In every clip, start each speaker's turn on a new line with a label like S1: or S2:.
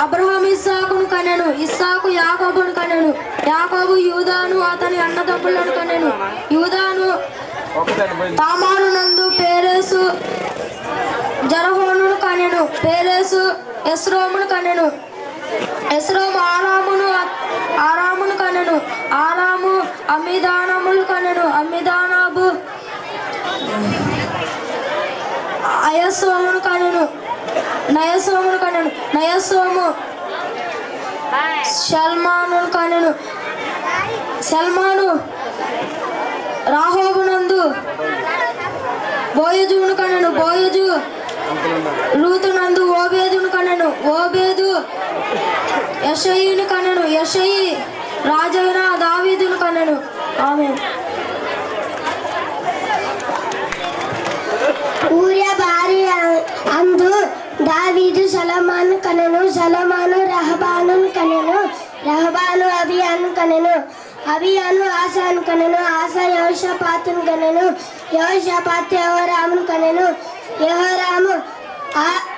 S1: అబ్రహాము ఇస్సాకును కనెను. ఇస్సాకు యాకోబును కనెను. యాకోబు యూదాను అతని అన్నదమ్ములను కనెను. యూదాను తామారు నందు పేరేసు జరహోనును కనెను. పేరేసు ఎస్రోమును కనెను. ఎస్రోము ఆరామును కనెను. ఆరాము అమిదానములు కనెను. అమిదానాబు అయస్సోమును కనెను. నయస్సోమును కనెను. నయస్సోము షల్మానును కనెను. షల్మాను రాహోబునందు బోయజును కనెను. బోయజు రూతునందు ఓబేదును కనెను. ఓబేదు యెషయిని కనెను. యెషయి రాజైన దావీదును కనెను. ఆమేన్.
S2: ఊరియా భార్య అందు దావీదు సొలొమోను కనెను. సొలొమోను రహబానును కనెను. రహబాను అబియాను కనెను. అబియాను ఆసాను కనెను. ఆసా యెహోషాపాతును కనెను. యెహోషాపాతు యెహోరామును కనెను. యెహోరాము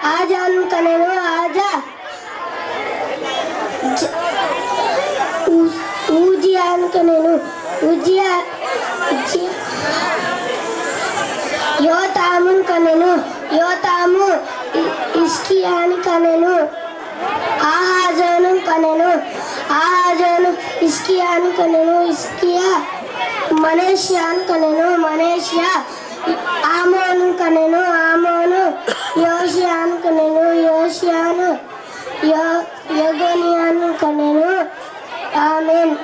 S2: ఆజాను కనెను. ఆజా ఊజియాను కనెను. ఊజియా యోతామును కనెను. యోతాము హిజ్కియాను కనెను. ఆహాజును కనెను. ఆహాజును హిజ్కియాను కనెను. హిజ్కియా మనష్యాను కనెను. మనష్యా ఆమోను కనెను. ఆమోను యోషియాను కనెను. యోషియాను యెగోనియాను కనెను. ఆమేన్.